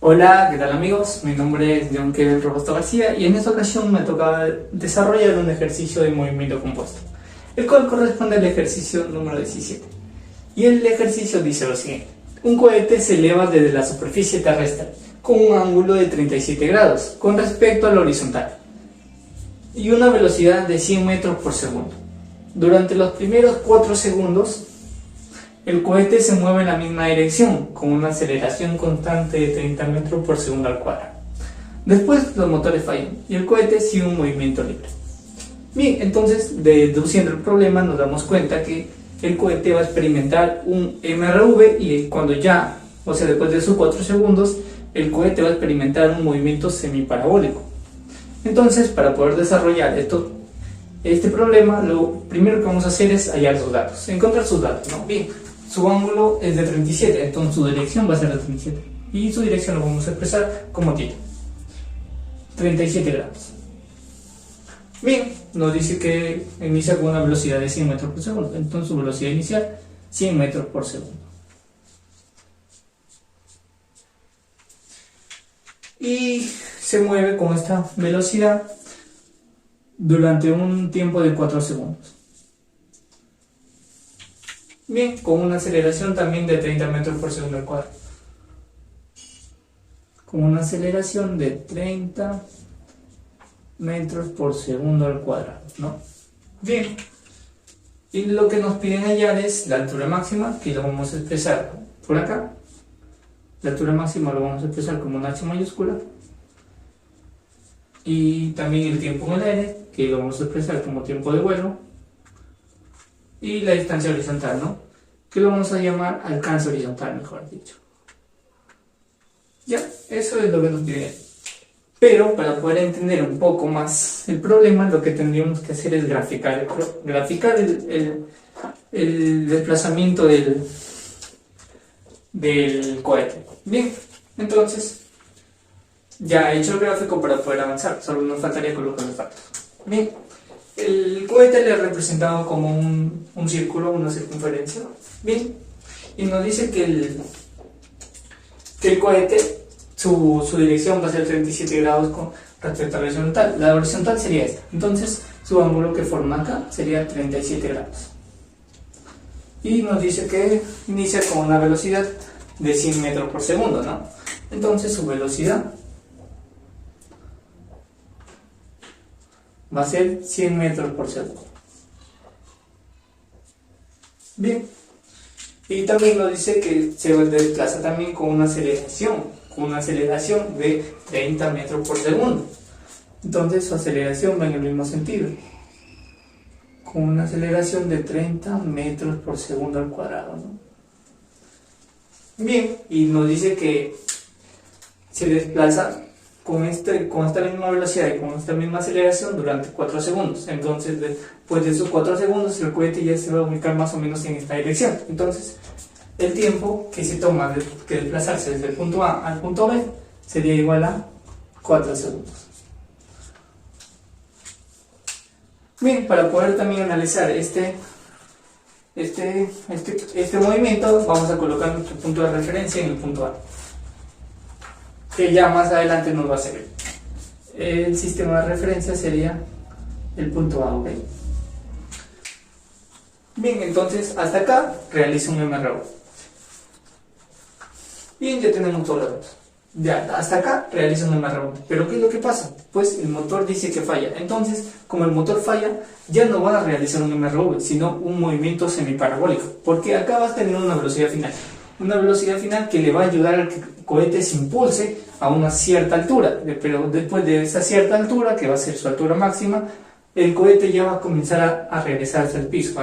Hola, ¿qué tal amigos? Mi nombre es John Kevin Robusto García y en esta ocasión me toca desarrollar un ejercicio de movimiento compuesto, el cual corresponde al ejercicio número 17. Y el ejercicio dice lo siguiente: un cohete se eleva desde la superficie terrestre con un ángulo de 37 grados con respecto al horizontal y una velocidad de 100 metros por segundo. Durante los primeros 4 segundos, el cohete se mueve en la misma dirección, con una aceleración constante de 30 metros por segundo al cuadrado. Después los motores fallan y el cohete sigue un movimiento libre. Bien, entonces deduciendo el problema nos damos cuenta que el cohete va a experimentar un MRV y cuando ya, o sea después de esos 4 segundos, el cohete va a experimentar un movimiento semiparabólico. Entonces, para poder desarrollar este problema, lo primero que vamos a hacer es hallar sus datos, encontrar sus datos, ¿no? Bien, su ángulo es de 37, entonces su dirección va a ser de 37 y su dirección lo vamos a expresar como tiro, 37 grados. Bien, nos dice que inicia con una velocidad de 100 metros por segundo, entonces su velocidad inicial 100 metros por segundo. Y se mueve con esta velocidad durante un tiempo de 4 segundos. Bien, con una aceleración también de 30 metros por segundo al cuadrado. Con una aceleración de 30 metros por segundo al cuadrado, ¿no? Bien, y lo que nos piden hallar es la altura máxima, que lo vamos a expresar por acá. La altura máxima lo vamos a expresar como una H mayúscula. Y también el tiempo en el aire, que lo vamos a expresar como tiempo de vuelo. Y la distancia horizontal, ¿no? Que lo vamos a llamar alcance horizontal, mejor dicho. Ya, eso es lo que nos piden. Pero para poder entender un poco más el problema, lo que tendríamos que hacer es graficar el desplazamiento del cohete. Bien, entonces ya he hecho el gráfico para poder avanzar, solo nos faltaría colocar los datos. Bien, el cohete le he representado como un círculo, una circunferencia. Bien, y nos dice que el cohete, su dirección va a ser 37 grados con respecto a la horizontal. La horizontal sería esta, entonces su ángulo que forma acá sería 37 grados. Y nos dice que inicia con una velocidad de 100 metros por segundo, ¿no? Entonces su velocidad va a ser 100 metros por segundo. Bien, y también nos dice que se desplaza también con una aceleración de 30 metros por segundo. Entonces su aceleración va en el mismo sentido, con una aceleración de 30 metros por segundo al cuadrado, ¿no? Bien, y nos dice que se desplaza con esta misma velocidad y con esta misma aceleración durante 4 segundos. Entonces, después de esos 4 segundos, el cohete ya se va a ubicar más o menos en esta dirección. Entonces, el tiempo que se toma que desplazarse desde el punto A al punto B sería igual a 4 segundos. Bien, para poder también analizar este movimiento, vamos a colocar nuestro punto de referencia en el punto A, que ya más adelante nos va a servir. El sistema de referencia sería el punto A, ¿ok? Bien, entonces hasta acá realizo un MRO. Bien, ya tenemos todos los datos. Ya, hasta acá realizo un MRO. Pero ¿qué es lo que pasa? Pues el motor dice que falla. Entonces, como el motor falla, ya no va a realizar un MRO, sino un movimiento semiparabólico. Porque acá vas a tener una velocidad final. Una velocidad final que le va a ayudar a que el cohete se impulse a una cierta altura, pero después de esa cierta altura, que va a ser su altura máxima, el cohete ya va a comenzar a regresar hacia el piso,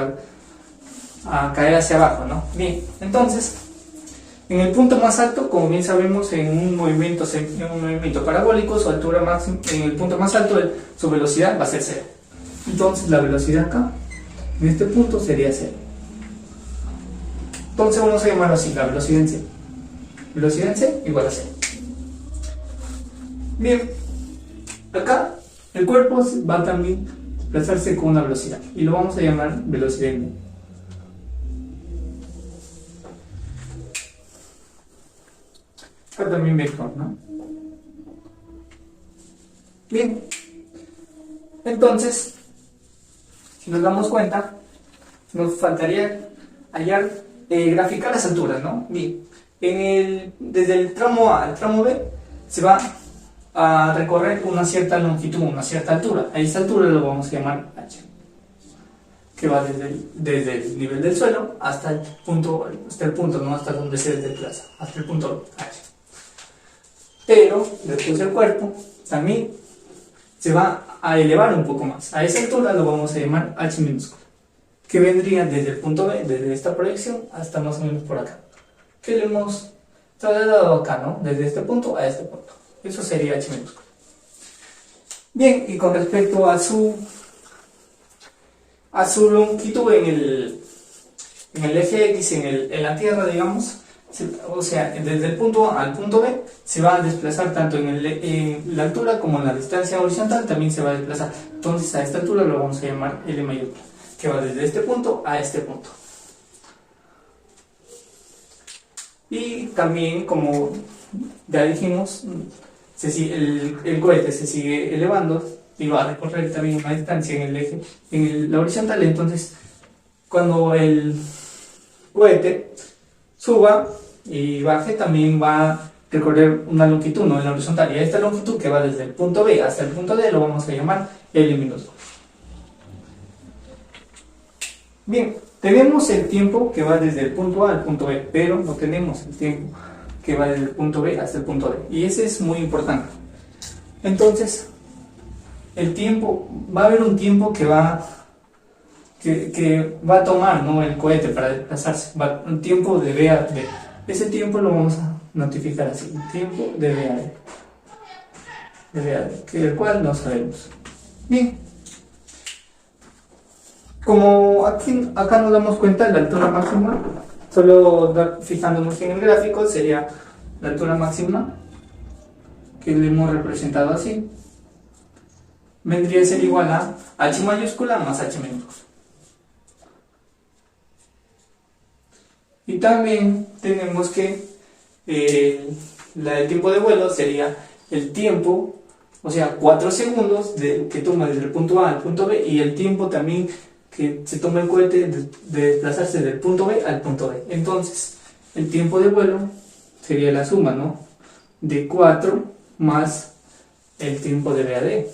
a caer hacia abajo, ¿no? Bien, entonces, en el punto más alto, como bien sabemos, en un movimiento parabólico, su altura máxima, en el punto más alto, su velocidad va a ser 0. Entonces, la velocidad acá, en este punto, sería 0. Entonces vamos a llamarlo así, la velocidad en C. Velocidad en C igual a 0. Bien, acá el cuerpo va también a desplazarse con una velocidad y lo vamos a llamar velocidad en V. también vector, ¿no? Bien, entonces, si nos damos cuenta, nos faltaría hallar, graficar las alturas, ¿no? Bien, desde el tramo A al tramo B se va a recorrer una cierta longitud, una cierta altura. A esa altura lo vamos a llamar H, que va desde el nivel del suelo hasta el punto, ¿no? Hasta donde se desplaza, hasta el punto H. Pero después el cuerpo también se va a elevar un poco más. A esa altura lo vamos a llamar H minúscula, que vendría desde el punto B, desde esta proyección, hasta más o menos por acá. Que le hemos trasladado acá, ¿no? Desde este punto a este punto. Eso sería H minúscula. Bien, y con respecto a su longitud en el eje X, en la Tierra, digamos, o sea, desde el punto A al punto B, se va a desplazar tanto en la altura como en la distancia horizontal, también se va a desplazar. Entonces, a esta altura lo vamos a llamar L mayúscula, que va desde este punto a este punto. Y también, como ya dijimos, el cohete se sigue elevando y va a recorrer también una distancia en el eje, la horizontal. Entonces, cuando el cohete suba y baje, también va a recorrer una longitud, ¿no? En la horizontal. Y a esta longitud, que va desde el punto B hasta el punto D, lo vamos a llamar L minúscula. Bien, tenemos el tiempo que va desde el punto A al punto B, pero no tenemos el tiempo que va desde el punto B hasta el punto D. Y ese es muy importante. Entonces, el tiempo, va a haber un tiempo que va a tomar, ¿no? El cohete para desplazarse. Un tiempo de B a D. Ese tiempo lo vamos a notificar así: tiempo de B a D. De B a D, el cual no sabemos. Bien. Como acá nos damos cuenta de la altura máxima, solo fijándonos en el gráfico, sería la altura máxima, que le hemos representado así, vendría a ser igual a H mayúscula más H minúscula. Y también tenemos que el tiempo de vuelo sería el tiempo, o sea, 4 segundos que toma desde el punto A al punto B, y el tiempo también que se toma el cohete de desplazarse del punto B al punto D. Entonces, el tiempo de vuelo sería la suma, ¿no? De 4 más el tiempo de B a D.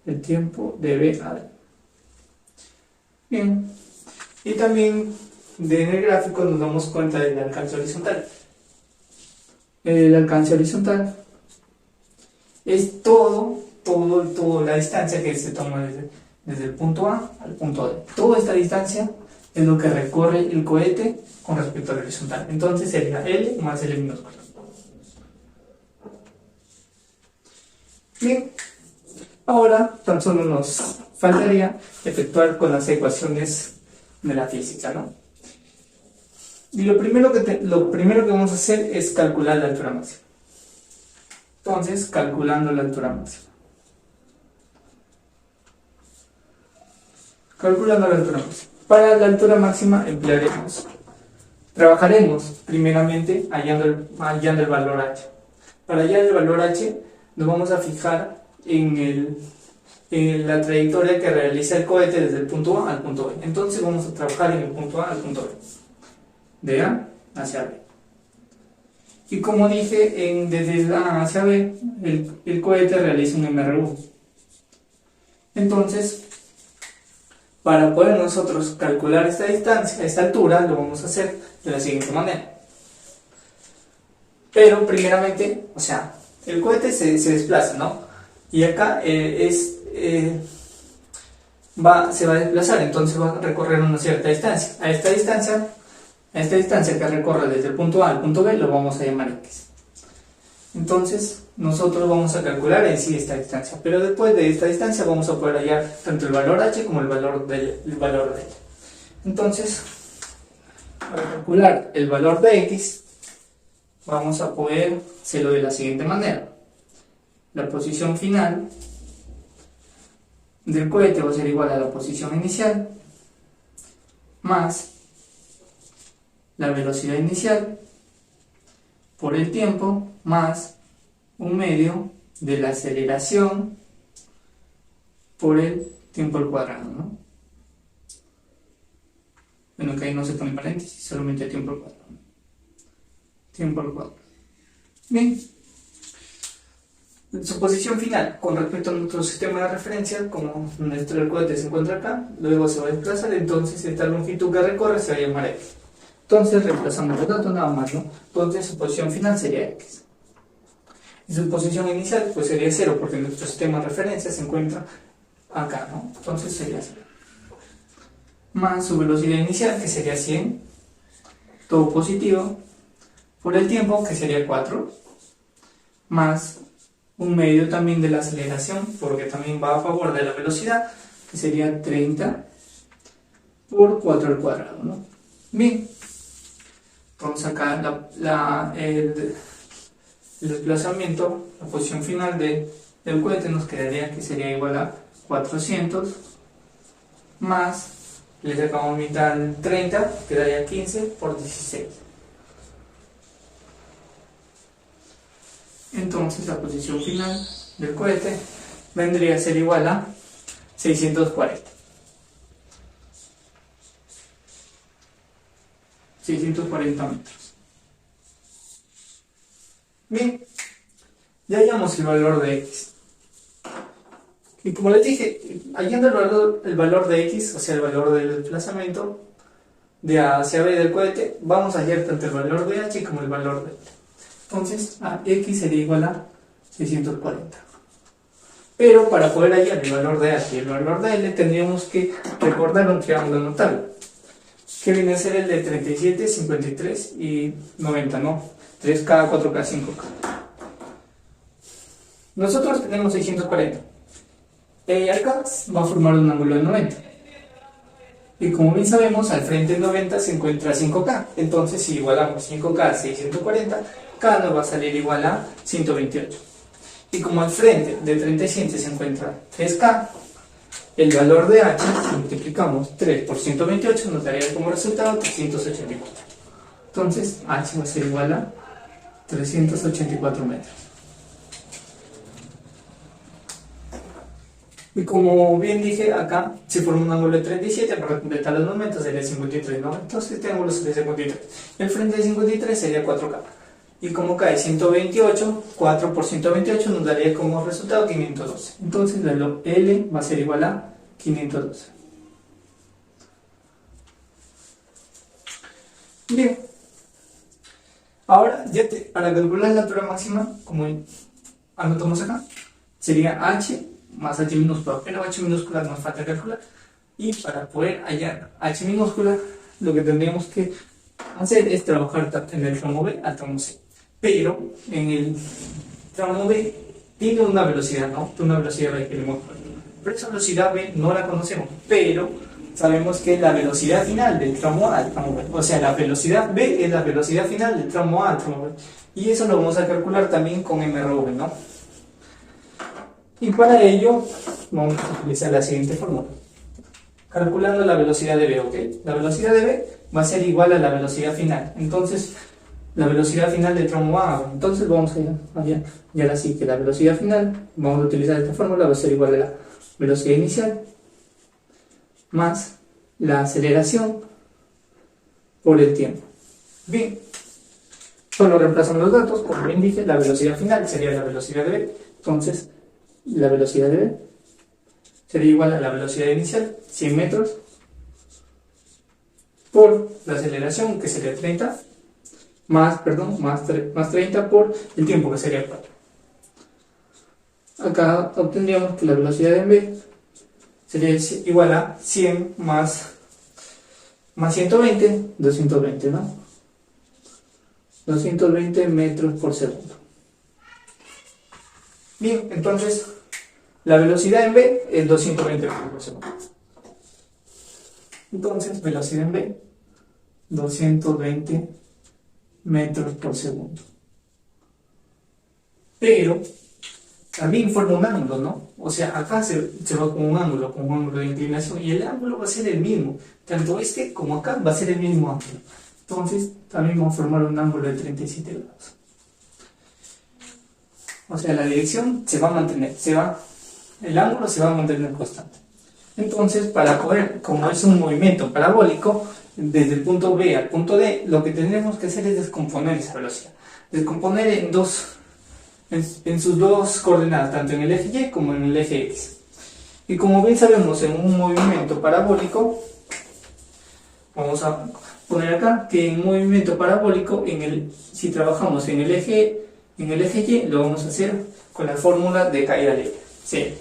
El tiempo de B a D. Bien. Y también en el gráfico nos damos cuenta del alcance horizontal. El alcance horizontal es toda la distancia que se toma desde el punto A al punto D. Toda esta distancia es lo que recorre el cohete con respecto al horizontal. Entonces sería L más L minúscula. Bien, ahora tan solo nos faltaría efectuar con las ecuaciones de la física, ¿no? Y lo primero que vamos a hacer es calcular la altura máxima. Entonces, calculando la altura máxima. Calculando la altura máxima. Para la altura máxima trabajaremos primeramente hallando el valor h. Para hallar el valor h nos vamos a fijar en la trayectoria que realiza el cohete desde el punto A al punto B. Entonces vamos a trabajar en el punto A al punto B. De A hacia B. Y como dije, desde A hacia B, el cohete realiza un MRU. Entonces, para poder nosotros calcular esta distancia, esta altura, lo vamos a hacer de la siguiente manera. Pero primeramente, o sea, el cohete se desplaza, ¿no? Y acá se va a desplazar, entonces va a recorrer una cierta distancia. A esta distancia que recorre desde el punto A al punto B lo vamos a llamar X. Entonces nosotros vamos a calcular en sí esta distancia, pero después de esta distancia vamos a poder hallar tanto el valor h como el valor de y. Entonces, para calcular el valor de x, vamos a poder hacerlo de la siguiente manera. La posición final del cohete va a ser igual a la posición inicial más la velocidad inicial por el tiempo más 1/2 de la aceleración por el tiempo al cuadrado, ¿no? Bueno, que ahí no se pone paréntesis, solamente tiempo al cuadrado. Tiempo al cuadrado. Bien. Su posición final con respecto a nuestro sistema de referencia, como nuestro cohete se encuentra acá, luego se va a desplazar, entonces esta longitud que recorre se va a llamar x. Entonces reemplazamos los datos nada más, ¿no? Entonces su posición final sería x. Y su posición inicial pues sería 0, porque nuestro sistema de referencia se encuentra acá, ¿no? Entonces sería 0. Más su velocidad inicial, que sería 100, todo positivo, por el tiempo, que sería 4, más 1/2 también de la aceleración, porque también va a favor de la velocidad, que sería 30 por 4 al cuadrado, ¿no? Bien, entonces acá el desplazamiento, la posición final del cohete nos quedaría que sería igual a 400 más, le sacamos mitad al 30, quedaría 15 por 16. Entonces la posición final del cohete vendría a ser igual a 640. 640 metros. Bien, ya hallamos el valor de x. Y como les dije, hallando el valor de x, o sea el valor del desplazamiento de A hacia B del cohete, vamos a hallar tanto el valor de h como el valor de L. Entonces, x sería igual a 640. Pero para poder hallar el valor de h y el valor de L, tendríamos que recordar un triángulo notable, que viene a ser el de 37, 53 y 90, ¿no? 3K, 4K, 5K. Nosotros tenemos 640. Acá va a formar un ángulo de 90. Y como bien sabemos, al frente de 90 se encuentra 5K. Entonces, si igualamos 5K a 640, K nos va a salir igual a 128. Y como al frente de 37 se encuentra 3K, el valor de h, si multiplicamos 3 por 128, nos daría como resultado 384. Entonces, h va a ser igual a 384 metros. Y como bien dije, acá se forma un ángulo de 37, para completar los momentos sería 53, ¿no? Entonces este ángulo sería 53. El frente de 53 sería 4K. Y como cae 128, 4 por 128 nos daría como resultado 512. Entonces la L va a ser igual a 512. Bien. Ahora, para calcular la altura máxima, como anotamos acá, sería h más h minúscula, pero h minúscula nos falta calcular. Y para poder hallar h minúscula, lo que tendríamos que hacer es trabajar en el tramo B al tramo C. Pero en el tramo B tiene una velocidad, ¿no? Una velocidad B que le hemos puesto. Pero esa velocidad B no la conocemos, pero sabemos que es la velocidad final del tramo A al tramo B. O sea, la velocidad B es la velocidad final del tramo A al tramo B. Y eso lo vamos a calcular también con MRV, ¿no? Y para ello vamos a utilizar la siguiente fórmula. Calculando la velocidad de B, ¿ok? La velocidad de B va a ser igual a la velocidad final. Entonces, la velocidad final del tramo A. Entonces vamos a hallar así que la velocidad final, vamos a utilizar esta fórmula, va a ser igual a la velocidad inicial más la aceleración por el tiempo. Bien, solo reemplazamos los datos, como bien dije, la velocidad final sería la velocidad de B. Entonces, la velocidad de B sería igual a la velocidad inicial, 100 metros, por la aceleración, que sería 30, más 30 por el tiempo, que sería 4. Acá obtendríamos que la velocidad en B sería igual a 100 más 120, 220, ¿no? 220 metros por segundo. Bien, entonces la velocidad en B es 220 metros por segundo. Entonces, velocidad en B, 220 metros por segundo. Pero también forma un ángulo, ¿no? O sea, acá se va con un ángulo de inclinación, y el ángulo va a ser el mismo. Tanto este como acá va a ser el mismo ángulo. Entonces, también vamos a formar un ángulo de 37 grados. O sea, la dirección se va a mantener, el ángulo se va a mantener constante. Entonces, para poder, como es un movimiento parabólico, desde el punto B al punto D, lo que tendremos que hacer es descomponer esa velocidad. Descomponer en sus dos coordenadas, tanto en el eje Y como en el eje X. Y como bien sabemos, en un movimiento parabólico, vamos a poner acá que en un movimiento parabólico, si trabajamos en el eje Y, lo vamos a hacer con la fórmula de caída libre, C.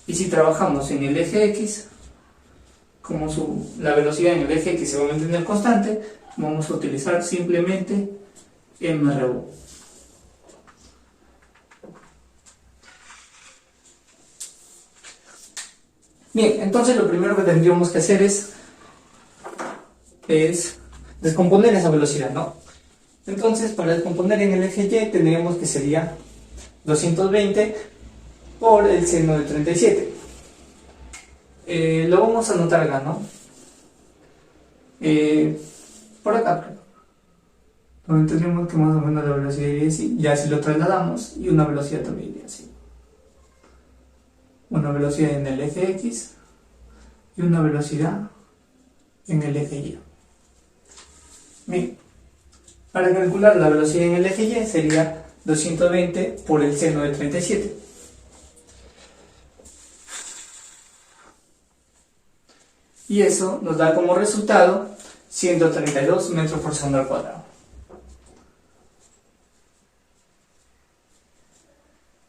Y si trabajamos en el eje X, como la velocidad en el eje X se va a mantener constante, vamos a utilizar simplemente mRU. Bien, entonces lo primero que tendríamos que hacer es descomponer esa velocidad, ¿no? Entonces, para descomponer en el eje Y, tendríamos que sería 220 por el seno de 37. Lo vamos a anotar acá, ¿no? Por acá, donde tendríamos que más o menos la velocidad iría así, ya si lo trasladamos, y una velocidad también iría así. Una velocidad en el eje X y una velocidad en el eje Y. Bien, para calcular la velocidad en el eje Y sería 220 por el seno de 37. Y eso nos da como resultado 132 metros por segundo al cuadrado.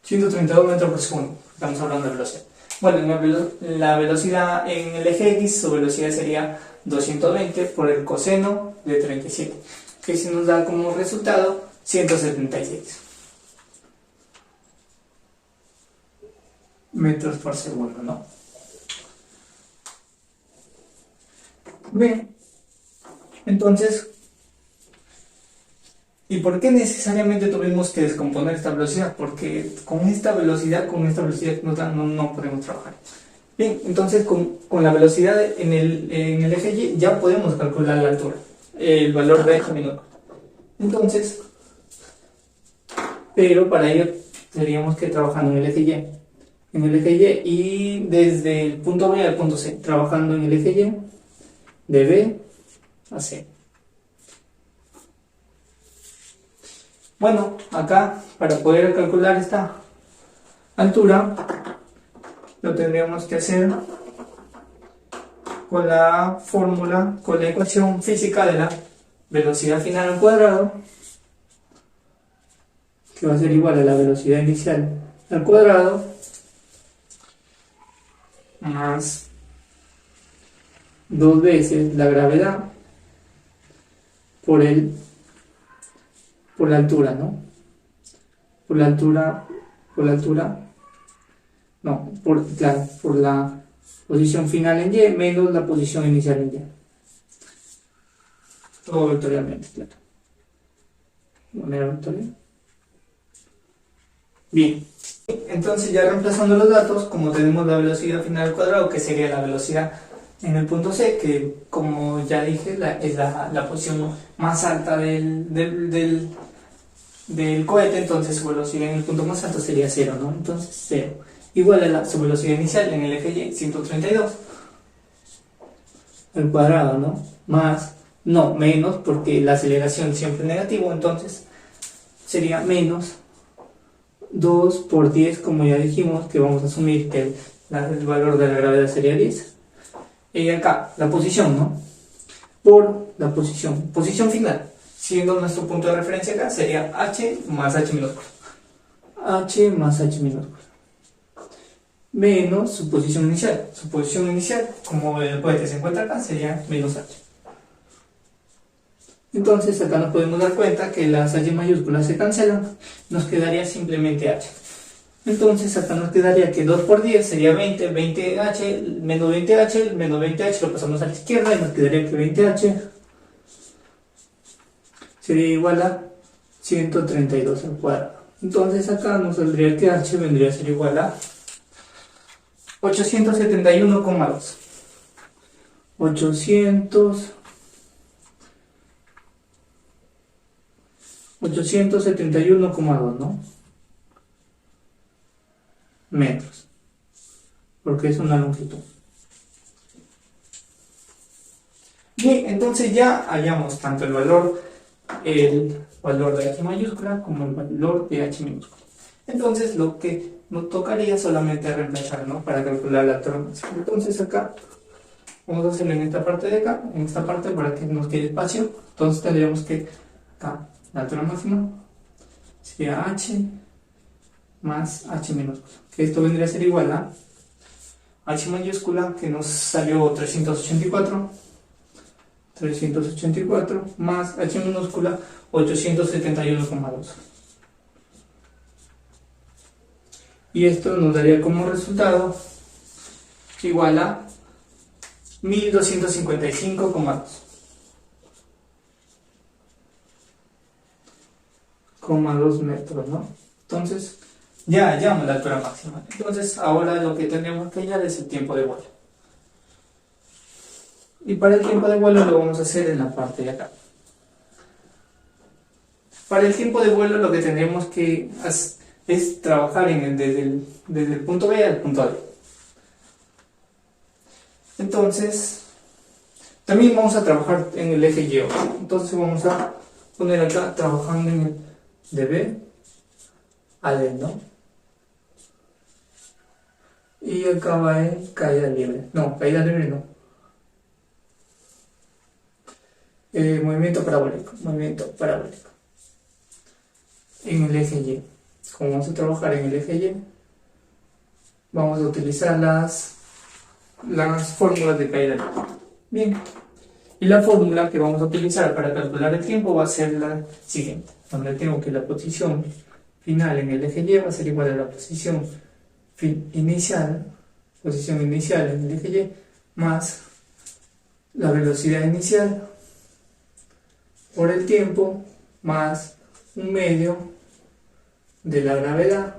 132 metros por segundo, estamos hablando de velocidad. Bueno, la velocidad en el eje X, su velocidad sería 220 por el coseno de 37, que se nos da como resultado 176 metros por segundo, ¿no? Bien, entonces, ¿y por qué necesariamente tuvimos que descomponer esta velocidad? Porque con esta velocidad que nos da, no podemos trabajar. Bien, entonces con la velocidad en el eje Y ya podemos calcular la altura, el valor de eje minúsculo. Entonces, pero para ello tendríamos que trabajar en el eje Y. En el eje Y desde el punto B al punto C, trabajando en el eje Y, de B a C. Bueno, acá para poder calcular esta altura lo tendríamos que hacer con la fórmula, con la ecuación física de la velocidad final al cuadrado, que va a ser igual a la velocidad inicial al cuadrado más 2 veces la gravedad por la altura, ¿no? Por la altura, no, claro, por la posición final en Y menos la posición inicial en Y. Todo vectorialmente, claro. De manera vectorial. Bien, entonces ya reemplazando los datos, como tenemos la velocidad final al cuadrado, que sería la velocidad en el punto C, que como ya dije, es la posición más alta del cohete, entonces su velocidad en el punto más alto sería 0, ¿no? Entonces 0, igual a su velocidad inicial en el eje Y, 132 al cuadrado, ¿no? Menos, porque la aceleración siempre es negativo, entonces sería menos 2 por 10, como ya dijimos, que vamos a asumir que el valor de la gravedad sería 10. Y acá, la posición, ¿no? Por la posición final, siendo nuestro punto de referencia acá, sería h más h minúsculo. H más h minúsculo. Menos su posición inicial. Su posición inicial, como el cohete se encuentra acá, sería menos h. Entonces acá nos podemos dar cuenta que las h mayúsculas se cancelan, nos quedaría simplemente h. Entonces acá nos quedaría que 2 por 10 sería 20, 20h, menos 20h, menos 20h lo pasamos a la izquierda y nos quedaría que 20h sería igual a 132 al cuadrado. Entonces acá nos saldría que h vendría a ser igual a 871,2. 871,2, ¿no? metros, porque es una longitud. Bien, entonces ya hallamos tanto el valor de H mayúscula como el valor de H minúscula. Entonces lo que nos tocaría solamente reemplazar, ¿no? Para calcular la altura máxima. Entonces acá vamos a hacerlo en esta parte de acá, en esta parte para que nos quede espacio. Entonces tendríamos que acá la altura máxima sería H más H minúscula, que esto vendría a ser igual a H mayúscula, que nos salió 384 más H minúscula 871,2. Y esto nos daría como resultado igual a 1255,2 metros, ¿no? Entonces ya hallamos la altura máxima. Entonces ahora lo que tenemos que hallar es el tiempo de vuelo. Y para el tiempo de vuelo lo vamos a hacer en la parte de acá. Para el tiempo de vuelo lo que tendremos que hacer es trabajar desde el punto B al punto A. Entonces, también vamos a trabajar en el eje Y. Entonces vamos a poner acá trabajando en el de B a D, ¿no? Y acá va en caída libre. No, caída libre no. Movimiento parabólico. En el eje Y. Como vamos a trabajar en el eje Y, vamos a utilizar las fórmulas de caída libre. Bien. Y la fórmula que vamos a utilizar para calcular el tiempo va a ser la siguiente. Donde tengo que la posición final en el eje Y va a ser igual a la posición inicial en el eje Y más la velocidad inicial por el tiempo más un medio de la gravedad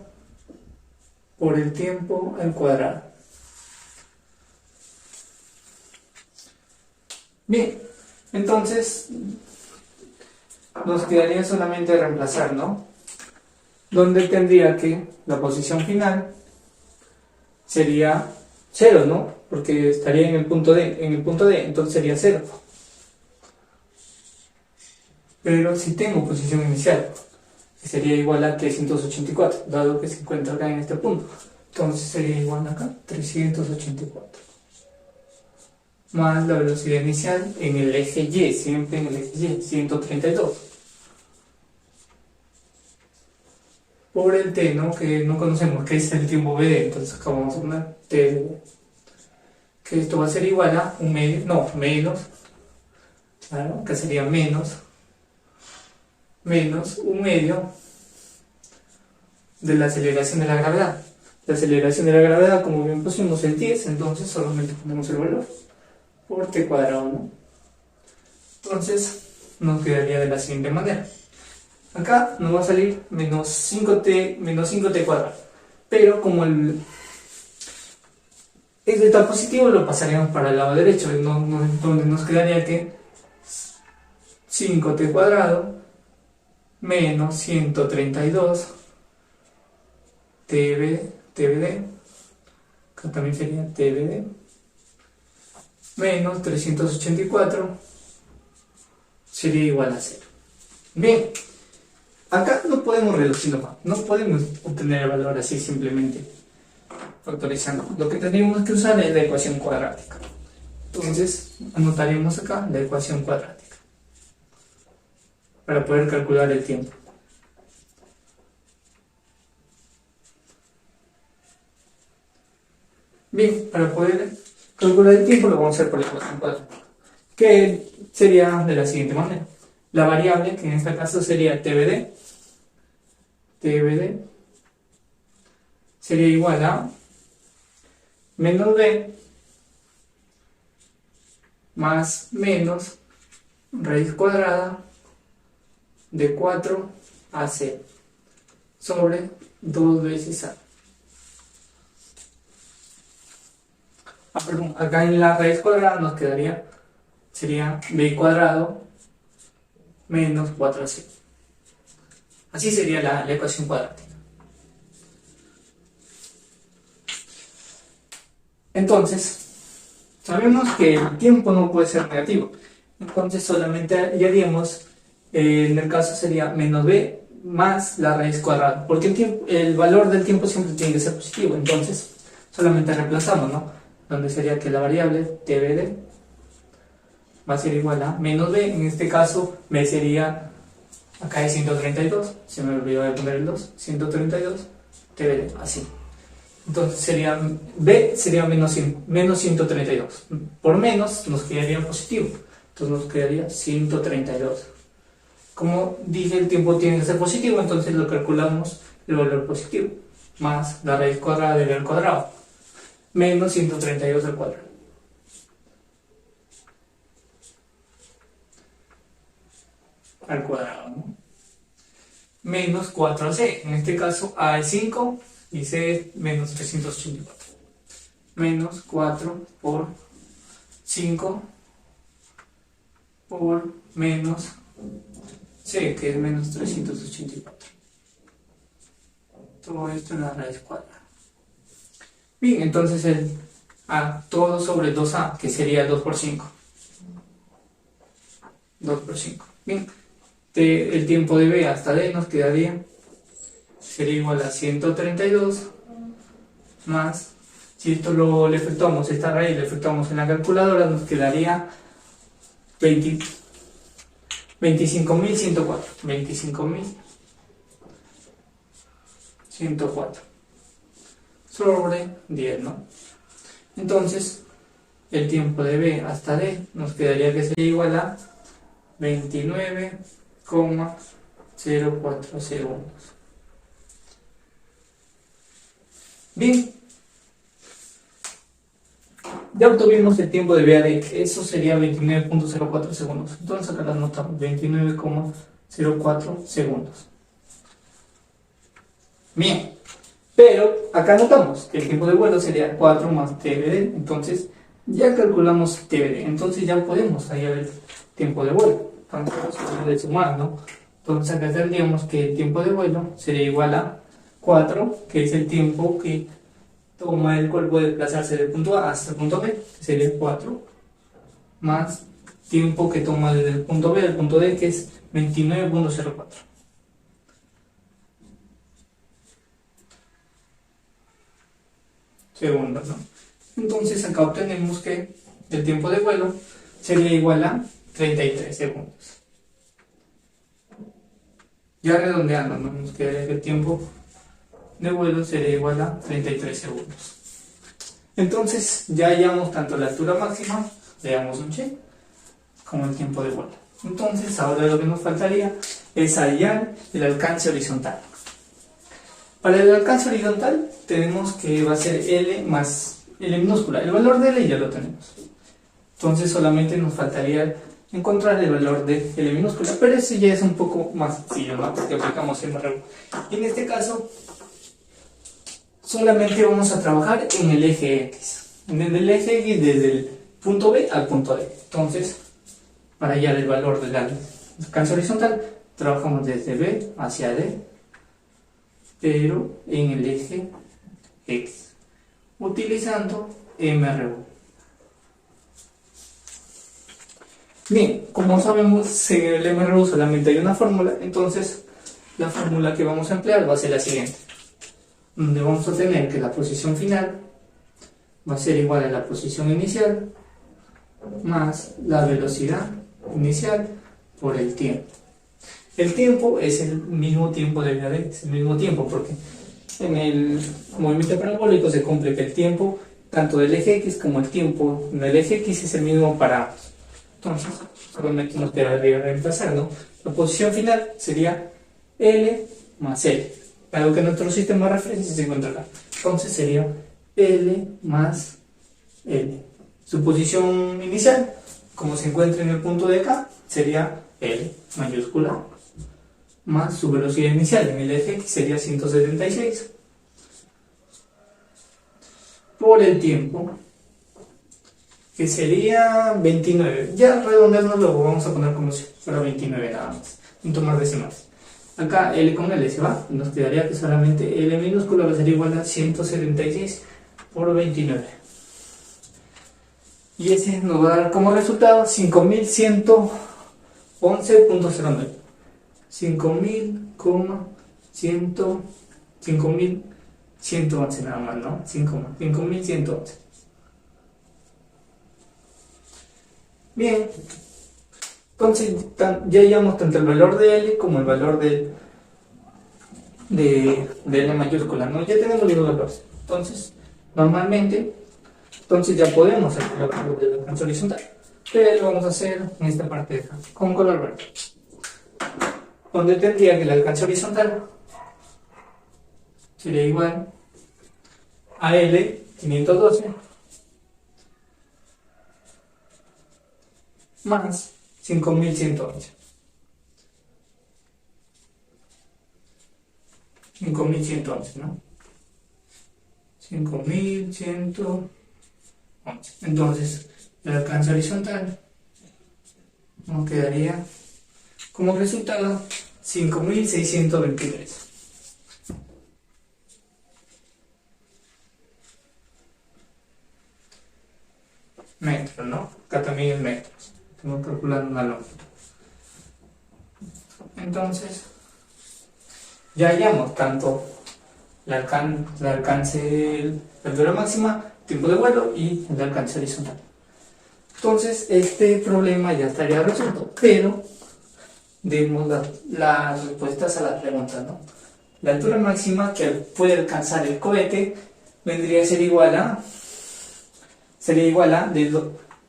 por el tiempo al cuadrado. Bien, entonces nos quedaría solamente reemplazar, ¿no? Donde tendría que la posición final sería 0, ¿no? Porque estaría en el punto D, entonces sería 0. Pero si tengo posición inicial, que sería igual a 384, dado que se encuentra acá en este punto, entonces sería igual a acá, 384. Más la velocidad inicial en el eje Y, siempre en el eje Y, 132. Por el T, ¿no? Que no conocemos, que es el tiempo BD, entonces acá vamos a poner T, que esto va a ser igual a un medio, no, menos, claro, que sería menos un medio de la aceleración de la gravedad. La aceleración de la gravedad, como bien pusimos el 10, entonces solamente ponemos el valor por t cuadrado, ¿no? Entonces nos quedaría de la siguiente manera. Acá nos va a salir menos 5t cuadrado, pero como el está positivo lo pasaríamos para el lado derecho, donde nos quedaría que 5t cuadrado menos 132 TBD, acá también sería TBD, menos 384 sería igual a 0. Bien, acá no podemos reducirlo más, no podemos obtener el valor así simplemente factorizando. Lo que tendríamos que usar es la ecuación cuadrática. Entonces anotaremos acá la ecuación cuadrática para poder calcular el tiempo. Bien, para poder calcular el tiempo lo vamos a hacer por la ecuación cuadrática, que sería de la siguiente manera. La variable, que en este caso sería TBD, sería igual a menos b más menos raíz cuadrada de 4 a c sobre 2 veces a. Perdón, acá en la raíz cuadrada nos quedaría, sería b cuadrado menos 4c. Así sería la ecuación cuadrática. Entonces, sabemos que el tiempo no puede ser negativo. Entonces solamente haríamos, en el caso sería menos b más la raíz cuadrada. Porque el valor del tiempo siempre tiene que ser positivo. Entonces solamente reemplazamos, ¿no? Donde sería que la variable tbd va a ser igual a menos b. En este caso b sería, acá es 132. Se me olvidó de poner el 2. 132 tbd, así. Entonces sería b sería menos 132. Por menos nos quedaría positivo. Entonces nos quedaría 132. Como dije, el tiempo tiene que ser positivo, entonces lo calculamos el valor positivo. Más la raíz cuadrada del al cuadrado. Menos 132 al cuadrado. Al cuadrado, ¿no? Menos 4c. En este caso a es 5 y c es menos 384. Menos 4 por 5 por menos c, que es menos 384. Todo esto en la raíz cuadrada. Bien, entonces el a todo sobre 2a, que sería 2 por 5. 2 por 5. Bien, el tiempo de b hasta d nos quedaría, sería igual a 132 más, si esto le efectuamos, esta raíz le efectuamos en la calculadora, nos quedaría 25.104. 25.104 sobre 10, ¿no? Entonces, el tiempo de b hasta d nos quedaría que sería igual a 29,04 segundos. Bien, ya obtuvimos el tiempo de BAD, eso sería 29,04 segundos. Entonces acá la anotamos, 29,04 segundos. Bien, pero acá anotamos que el tiempo de vuelo sería 4 más TBD. Entonces ya calculamos TBD, entonces ya podemos hallar el tiempo de vuelo. Entonces de sumar, ¿no? Entonces acá tendríamos que el tiempo de vuelo sería igual a 4, que es el tiempo que toma el cuerpo de desplazarse del punto A hasta el punto B, que sería 4, más tiempo que toma desde el punto B al punto D, que es 29,04 segundos, ¿no? Entonces acá obtenemos que el tiempo de vuelo sería igual a 33 segundos. Ya redondeando, ¿no? Nos quedaría que el tiempo de vuelo sería igual a 33 segundos. Entonces ya hallamos tanto la altura máxima, le damos un check, como el tiempo de vuelo. Entonces ahora lo que nos faltaría es hallar el alcance horizontal. Para el alcance horizontal tenemos que va a ser L más L minúscula. El valor de L ya lo tenemos. Entonces solamente nos faltaría encontrar el valor de L minúscula, pero eso ya es un poco más sencillo, ¿no? Porque aplicamos el MRU. Y en este caso solamente vamos a trabajar en el eje X. En el eje X desde el punto B al punto D. Entonces, para hallar el valor del alcance horizontal, trabajamos desde B hacia D, pero en el eje X, utilizando MRU. Bien, como sabemos, en el MRU solamente hay una fórmula, entonces la fórmula que vamos a emplear va a ser la siguiente, donde vamos a tener que la posición final va a ser igual a la posición inicial más la velocidad inicial por el tiempo. El tiempo es el mismo tiempo de BAD, es el mismo tiempo porque en el movimiento parabólico se cumple que el tiempo tanto del eje X como el tiempo del eje X es el mismo para ambos. Entonces, solamente nos quedaría reemplazar, ¿no? La posición final sería L más L, dado que nuestro sistema de referencia se encuentra acá. Entonces sería L más L. Su posición inicial, como se encuentra en el punto de acá, sería L mayúscula, más su velocidad inicial en el eje X sería 176, por el tiempo, que sería 29. Ya redondeándolo vamos a poner como si fuera 29 nada más, sin tomar decimales. Acá L con L se va, y nos quedaría que solamente L minúscula va a ser igual a 176 por 29. Y ese nos va a dar como resultado 5111.09. 5111 nada más, ¿no? 5111. Bien, entonces ya hallamos tanto el valor de L como el valor de L mayúscula, ¿no? Ya tenemos los dos valores. Entonces, normalmente, ya podemos hacer el valor del alcance horizontal. Pero lo vamos a hacer en esta parte de acá, con color verde. Donde tendría que el alcance horizontal sería igual a L 512 más 5111. 5111, ¿no? 5111. Entonces, el alcance horizontal nos quedaría como resultado 5623 metros, ¿no? Acá también es metros. Estamos calculando una longitud. Entonces, ya hallamos tanto el alcance, la altura máxima, tiempo de vuelo y el alcance horizontal. Entonces, este problema ya estaría resuelto, pero demos las respuestas a las preguntas, ¿no? La altura máxima que puede alcanzar el cohete vendría a ser igual a de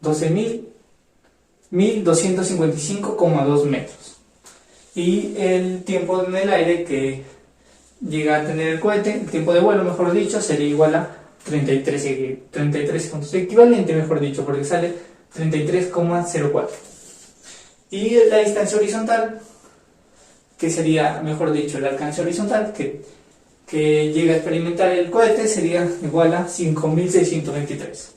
12.255,2 metros. Y el tiempo en el aire que llega a tener el cohete, el tiempo de vuelo, mejor dicho, sería igual a 33 segundos. Equivalente, mejor dicho, porque sale 33,04. Y la distancia horizontal, que sería, mejor dicho, el alcance horizontal que llega a experimentar el cohete, sería igual a 5.623.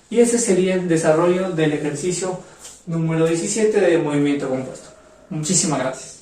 Y ese sería el desarrollo del ejercicio número 17 de movimiento compuesto. Muchísimas gracias.